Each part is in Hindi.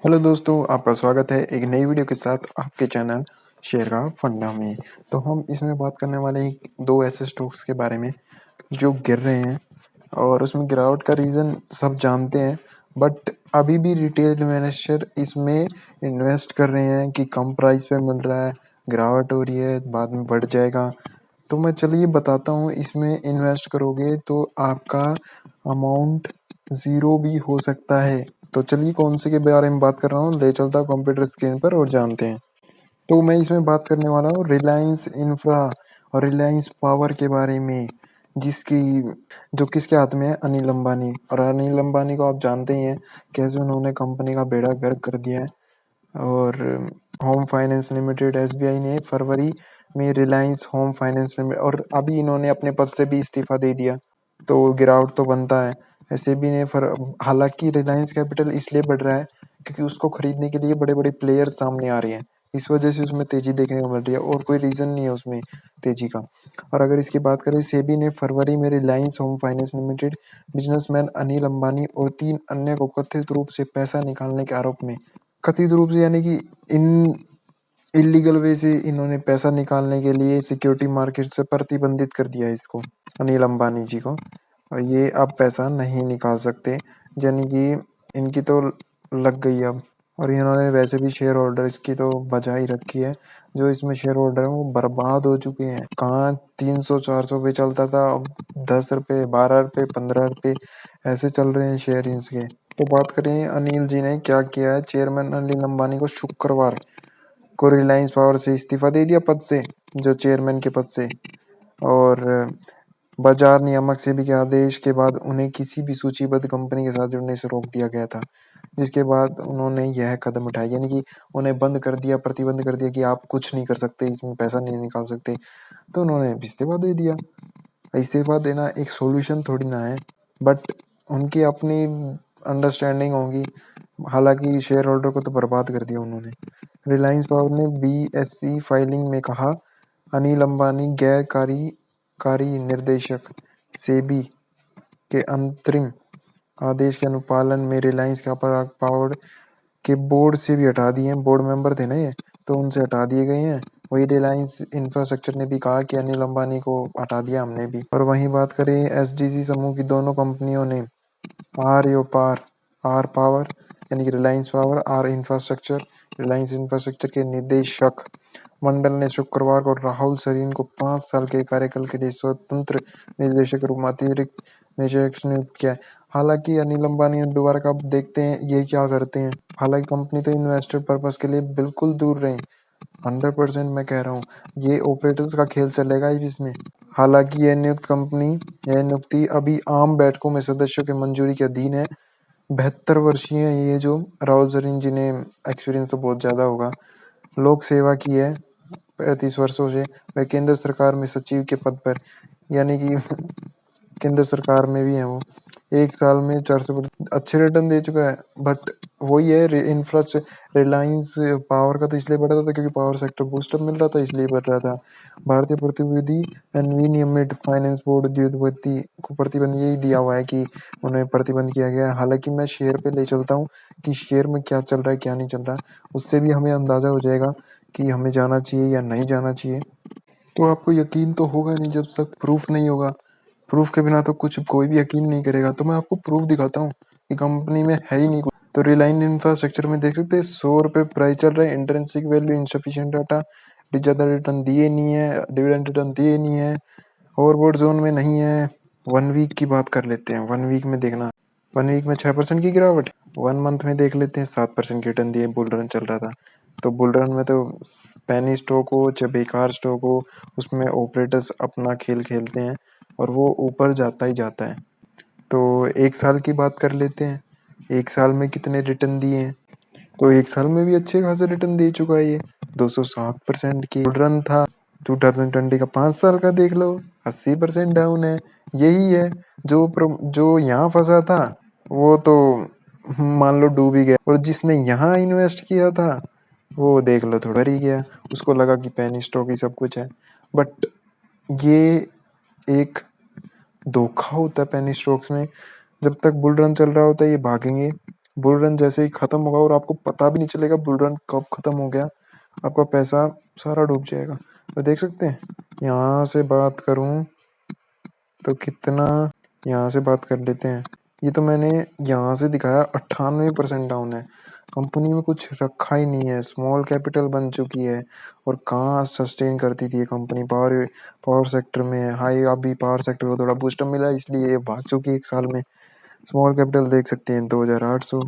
हेलो दोस्तों, आपका स्वागत है एक नई वीडियो के साथ आपके चैनल शेयर का फंडा में। तो हम इसमें बात करने वाले हैं दो ऐसे स्टॉक्स के बारे में जो गिर रहे हैं और उसमें गिरावट का रीज़न सब जानते हैं। बट अभी भी रिटेल इन्वेस्टर इसमें इन्वेस्ट कर रहे हैं कि कम प्राइस पे मिल रहा है, गिरावट हो रही है, बाद में बढ़ जाएगा। तो मैं चलिए बताता हूँ, इसमें इन्वेस्ट करोगे तो आपका अमाउंट ज़ीरो भी हो सकता है। तो चलिए कौन से के बारे में बात कर रहा हूँ, ले चलता हूँ कंप्यूटर स्क्रीन पर और जानते हैं। तो मैं इसमें बात करने वाला हूँ रिलायंस इंफ्रा और रिलायंस पावर के बारे में, जिसकी जो किसके हाथ में है, अनिल अंबानी। और अनिल अंबानी को आप जानते ही हैं कैसे उन्होंने कंपनी का बेड़ा गर्क कर दिया है। और होम फाइनेंस लिमिटेड एसबीआई ने फरवरी में रिलायंस होम फाइनेंस लिमिटेड, और अभी इन्होंने अपने पद से भी इस्तीफा दे दिया। तो गिरावट तो बनता है। एसएबी ने हालांकि रिलायंस कैपिटल इसलिए बढ़ रहा है क्योंकि उसको खरीदने के लिए बड़े बड़े प्लेयर सामने आ रहे हैं, इस वजह से उसमें तेजी देखने को मिल रही है और कोई रीजन नहीं है उसमें तेजी का। और अगर इसकी बात करें, सेबी ने फरवरी में Reliance home finance limited, businessman Anil Ambani और 3 अन्य को कथित रूप से पैसा निकालने के आरोप में, कथित रूप से यानी कि इन इलीगल वे से इन्होंने पैसा निकालने के लिए सिक्योरिटी मार्केट से प्रतिबंधित कर दिया है इसको, अनिल अंबानी जी को। और ये अब पैसा नहीं निकाल सकते, यानी कि इनकी तो लग गई अब। और इन्होंने वैसे भी शेयर होल्डर इसकी तो बचा ही रखी है। जो इसमें शेयर होल्डर है वो बर्बाद हो चुके हैं। कहाँ 300-400 पे चलता था, अब 10 रुपये, 12 रुपये, 15 रुपये ऐसे चल रहे हैं शेयर इसके। तो बात करें अनिल जी ने क्या किया है। चेयरमैन अनिल अंबानी को शुक्रवार को रिलायंस पावर से इस्तीफा दे दिया पद से, जो चेयरमैन के पद से। और बाजार नियामक सेबी के आदेश के बाद उन्हें किसी भी सूचीबद्ध कंपनी के साथ जुड़ने से रोक दिया गया था, जिसके बाद उन्होंने यह कदम उठाया, यानी कि उन्हें बंद कर दिया, प्रतिबंध कर दिया कि आप कुछ नहीं कर सकते, इसमें पैसा नहीं निकाल सकते। तो उन्होंने इस्तीफा दे दिया। इस्तीफा देना एक सॉल्यूशन थोड़ी ना है, बट उनकी अपनी अंडरस्टैंडिंग होगी। हालांकि शेयर होल्डर को तो बर्बाद कर दिया उन्होंने। रिलायंस पावर ने बीएसई फाइलिंग में कहा, अनिल अंबानी गैर कार्यकारी निर्देशक सेबी के अंतरिम आदेश के अनुपालन में रिलायंस के पावर के बोर्ड से भी हटा दिए हैं। बोर्ड मेंबर थे ना ये, तो उनसे हटा दिए गए हैं। वही रिलायंस इंफ्रास्ट्रक्चर ने भी कहा कि अनिल अंबानी को हटा दिया हमने भी। और वहीं बात करें एसडीसी समूह की, दोनों कंपनियों ने आर पावर यानी कि Reliance power, R infrastructure Reliance infrastructure के निदेशक मंडल ने शुक्रवार को राहुल सरीन को 5 साल के कार्यकाल के लिए स्वतंत्र निदेशक के रूप में अतिरिक्त निदेशक नियुक्त किया है। हालांकि अनिल अंबानी दोबारा का, अब देखते हैं ये क्या करते हैं। हालांकि कंपनी तो इन्वेस्टर पर्पस के लिए बिल्कुल दूर रहे, 100% मैं कह रहा हूँ। ये ऑपरेटर्स का खेल चलेगा ही इसमें। हालांकि यह नियुक्ति अभी आम बैठकों में सदस्यों की मंजूरी के अधीन है। 72 वर्षीय ये जो राहुल सरीन जी ने, एक्सपीरियंस तो बहुत ज़्यादा होगा, लोक सेवा की है 35 वर्षों से। वह केंद्र सरकार में सचिव के पद पर, यानी कि केंद्र सरकार में भी है वो। 1 साल में 400 अच्छे रिटर्न दे चुका है। बट वही है, रिलायंस पावर का तो इसलिए बढ़ रहा था क्योंकि पावर सेक्टर बूस्टअप मिल रहा था, इसलिए बढ़ रहा था। भारतीय प्रतिभूति एनविनियमित फाइनेंस बोर्ड द्वितीय को प्रतिबंध यही दिया हुआ है कि उन्हें प्रतिबंध किया गया है। हालांकि मैं शेयर पे ले चलता हूँ कि शेयर में क्या चल रहा है क्या नहीं चल रहा है, उससे भी हमें अंदाजा हो जाएगा कि हमें जाना चाहिए या नहीं जाना चाहिए। तो आपको यकीन तो होगा नहीं जब तक प्रूफ नहीं होगा। प्रूफ के बिना तो कुछ कोई भी यकीन नहीं करेगा। तो मैं आपको प्रूफ दिखाता हूँ कि कंपनी में है ही नहीं कुछ। तो रिलायंस इंफ्रास्ट्रक्चर में देख सकते हैं 100 रुपये प्राइस चल रहा है। इंट्रिंसिक वैल्यू इनसफिशिएंट डाटा, ज़्यादा रिटर्न दिए नहीं है, डिविडेंड रिटर्न दिए नहीं है, ओवरबोर्ड जोन में नहीं है। 1 वीक की बात कर लेते हैं। 1 वीक में देखना, 1 वीक में 6% की गिरावट। 1 मंथ में देख लेते हैं, 7% की रिटर्न दिए। बुल रन चल रहा था। तो बुल रन में तो पैनी स्टॉक हो चाहे बेकार स्टॉक हो, उसमें ऑपरेटर्स अपना खेल खेलते हैं और वो ऊपर जाता ही जाता है। तो 1 साल की बात कर लेते हैं, 1 साल में कितने रिटर्न दिए हैं। तो 1 साल में भी अच्छे खासे रिटर्न दे चुका है ये। 207% की बुल रन था। 2020 का 5 साल का देख लो, 80% डाउन है। यही है जो यहाँ फंसा था वो तो मान लो डूब ही गया, और जिसने यहाँ इन्वेस्ट किया था वो देख लो थोड़ा ही गया। उसको लगा कि पेनी स्टॉक ही सब कुछ है। बट ये एक धोखा होता है पेनी स्टॉक्स में। जब तक बुल रन चल रहा होता है ये भागेंगे, बुल रन जैसे ही खत्म होगा और आपको पता भी नहीं चलेगा बुल रन कब खत्म हो गया, आपका पैसा सारा डूब जाएगा। तो देख सकते हैं, यहाँ से बात करूँ तो कितना, यहाँ से बात कर लेते हैं। ये तो मैंने यहाँ से दिखाया 98% डाउन है, कंपनी में कुछ रखा ही नहीं है, स्मॉल कैपिटल बन चुकी है। और कहाँ सस्टेन करती थी ये कंपनी, पावर पावर सेक्टर में है हाई, अभी पावर सेक्टर को थोड़ा बूस्टअप मिला इसलिए ये भाग चुकी है एक साल में। स्मॉल कैपिटल देख सकते हैं 2800।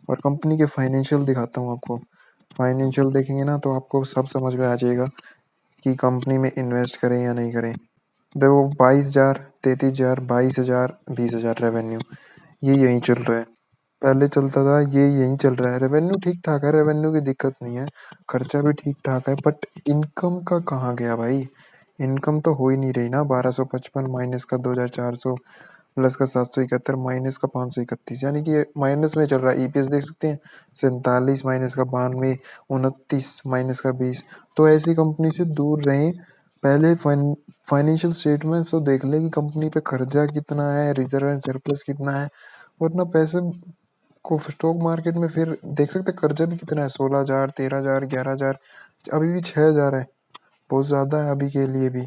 और कंपनी के फाइनेंशियल दिखाता हूँ आपको, फाइनेंशियल देखेंगे ना तो आपको सब समझ में आ जाएगा कि कंपनी में इन्वेस्ट करें या नहीं करें। देखो 22,000, 33,000, 22,000, 20,000 रेवेन्यू, ये यहीं चल रहा है। पहले चलता था ये यहीं चल रहा है, रेवेन्यू ठीक ठाक है, रेवेन्यू की दिक्कत नहीं है, खर्चा भी ठीक ठाक है, बट इनकम का कहाँ गया भाई। इनकम तो हो ही नहीं रही ना, 1255 माइनस का 2,400 प्लस का 771 माइनस का 531, यानी कि माइनस में चल रहा है। ईपीएस देख सकते हैं 47 माइनस का 92, 29 माइनस का 20। तो ऐसी कंपनी से दूर रहें। पहले फाइनेंशियल स्टेटमेंट तो देख ले कि कंपनी पे कर्जा कितना है, रिजर्व एंड सरप्लस कितना है, वरना पैसे को स्टॉक मार्केट में फिर देख सकते हैं कर्जा भी कितना है, 16,000, 13,000, 11,000, अभी भी 6,000 है, बहुत ज़्यादा है अभी के लिए भी।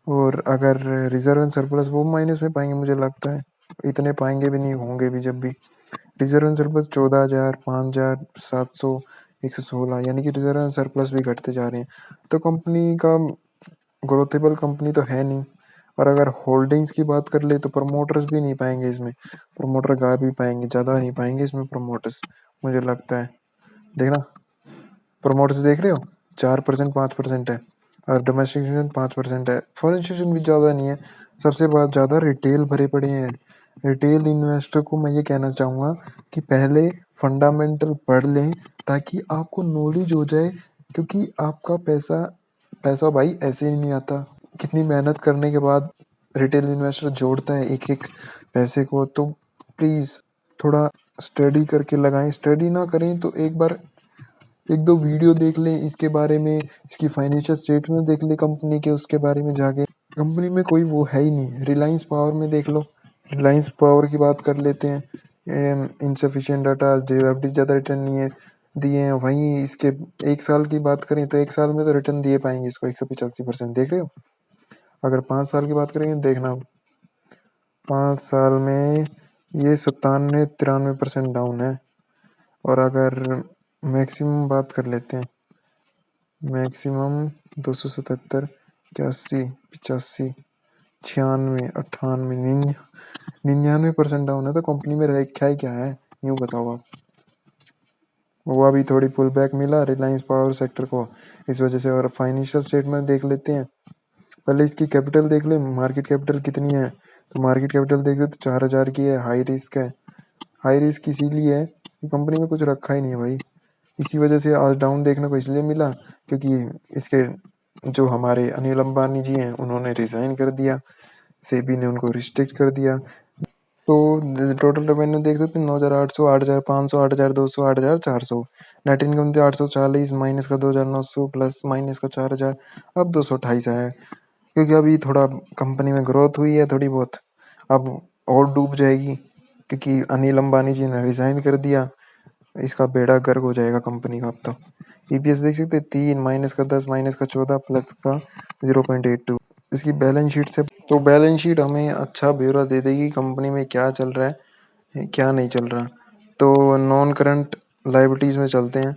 और अगर रिजर्व एंड सरप्लस वो माइनस में पाएंगे मुझे लगता है, इतने पाएंगे भी नहीं, होंगे भी जब भी। रिजर्व एंड सरप्लस 14,000, 5,000, 700, 116, यानी कि रिजर्व एंड सरप्लस भी घटते जा रहे हैं। तो कंपनी का ग्रोथेबल कंपनी तो है नहीं। और अगर होल्डिंग्स की बात कर ले तो प्रमोटर्स भी नहीं पाएंगे इसमें, प्रमोटर गा भी पाएंगे, ज़्यादा नहीं पाएंगे इसमें प्रमोटर्स मुझे लगता है। देखना, प्रमोटर्स देख रहे हो 4%, 5% है, और डोमेस्टिक 5% है, फॉरेन इंस्टीट्यूशन भी ज़्यादा नहीं है। सबसे बहुत ज़्यादा रिटेल भरे पड़े हैं। रिटेल इन्वेस्टर को मैं ये कहना चाहूँगा कि पहले फंडामेंटल पढ़ लें ताकि आपको नॉलेज हो जाए, क्योंकि आपका पैसा पैसा भाई ऐसे ही नहीं आता, कितनी मेहनत करने के बाद रिटेल इन्वेस्टर जोड़ता है एक एक पैसे को। तो प्लीज़ थोड़ा स्टडी करके लगाएं, स्टडी ना करें तो एक बार एक दो वीडियो देख लें इसके बारे में, इसकी फाइनेंशियल स्टेटमेंट देख लें कंपनी के, उसके बारे में जाके। कंपनी में कोई वो है ही नहीं। रिलायंस पावर में देख लो, रिलायंस पावर की बात कर लेते हैं, इंसफिशिएंट डाटा, डेरिवेटिव ज़्यादा रिटर्न नहीं है दिए हैं। वहीं इसके एक साल की बात करें तो एक साल में तो रिटर्न दिए पाएंगे इसको 185%, देख रहे हो। अगर 5 साल की बात करेंगे देखना, 5 साल में ये 97-93% डाउन है। और अगर मैक्सिमम बात कर लेते हैं, मैक्सिमम 277, 81, 85, 96, 98, 99% डाउन है। तो कंपनी में रखा ही क्या है, यूँ बताओ आप। वो अभी थोड़ी पुल बैक मिला रिलायंस पावर सेक्टर को इस वजह से। और फाइनेंशियल स्टेटमेंट देख लेते हैं, पहले इसकी कैपिटल देख ले, मार्केट कैपिटल कितनी है। तो मार्केट कैपिटल देख ले तो 4,000 की है, हाई रिस्क है। हाई रिस्क इसीलिए है कि कंपनी में कुछ रखा ही नहीं है भाई, इसी वजह से आज डाउन देखने को इसलिए मिला क्योंकि इसके जो हमारे अनिल अंबानी जी हैं उन्होंने रिजाइन कर दिया, सेबी ने उनको रिस्ट्रिक्ट कर दिया। तो टोटल रेवेन्यू देख सकते हैं 9,800, 8,500, 8,200, 8,400। नेट इनकम थी 840 माइनस का 2,900 प्लस माइनस का 4,000, अब 228 आया है। क्योंकि अभी थोड़ा कंपनी में ग्रोथ हुई है थोड़ी बहुत, अब और डूब जाएगी क्योंकि अनिल अंबानी जी ने रिजाइन कर दिया, इसका बेड़ा गर्क हो जाएगा कंपनी का अब तो। ईपीएस देख सकते हैं 3 माइनस का 10 माइनस का 14 प्लस का 0.82। इसकी बैलेंस शीट से तो बैलेंस शीट हमें अच्छा ब्यौरा दे देगी कंपनी में क्या चल रहा है क्या नहीं चल रहा। तो नॉन करंट लाइबिलिटीज़ में चलते हैं।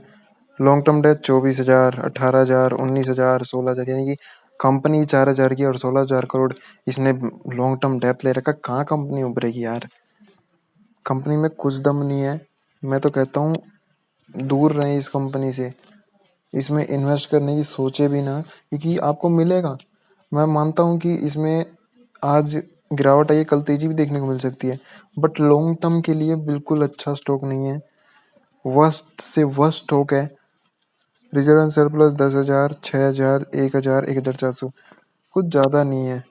लॉन्ग टर्म डेट 24,000, 18,000, 19,000, 16,000, यानी कि कंपनी 4,000 की और 16,000 करोड़ इसने लॉन्ग टर्म डेट ले रखा। कहाँ कंपनी उभरेगी यार, कंपनी में कुछ दम नहीं है। मैं तो कहता हूँ दूर रहें इस कंपनी से, इसमें इन्वेस्ट करने की सोचे भी ना, क्योंकि आपको मिलेगा। मैं मानता हूँ कि इसमें आज गिरावट आई है, कल तेजी भी देखने को मिल सकती है, बट लॉन्ग टर्म के लिए बिल्कुल अच्छा स्टॉक नहीं है, वर्स्ट से वर्स्ट स्टॉक है। रिजर्व एंड सरप्लस 10,000, 6,000, 1,000, 1,400, कुछ ज़्यादा नहीं है।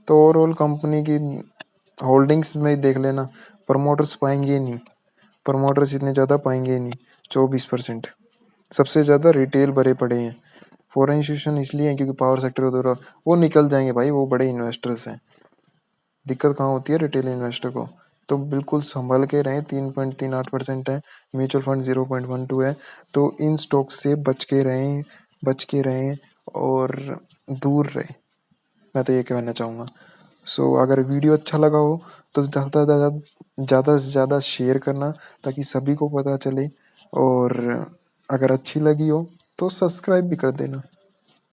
तो ओवरऑल कंपनी की होल्डिंग्स में देख लेना, प्रमोटर्स पाएंगे ही नहीं, प्रमोटर्स इतने ज़्यादा पाएंगे ही नहीं, 24%। सबसे ज़्यादा रिटेल भरे पड़े हैं। फॉरेन इंस्टीट्यूशन इसलिए है क्योंकि पावर सेक्टर को दौरा, वो निकल जाएंगे भाई, वो बड़े इन्वेस्टर्स हैं। दिक्कत कहाँ होती है रिटेल इन्वेस्टर को, तो बिल्कुल सँभल के रहें। 3.38% है, म्यूचुअल फंड 0.12 है, तो इन स्टॉक से बच के रहें और दूर रहें। मैं तो ये कहना चाहूँगा। सो अगर वीडियो अच्छा लगा हो तो ज़्यादा से ज़्यादा शेयर करना ताकि सभी को पता चले, और अगर अच्छी लगी हो तो सब्सक्राइब भी कर देना।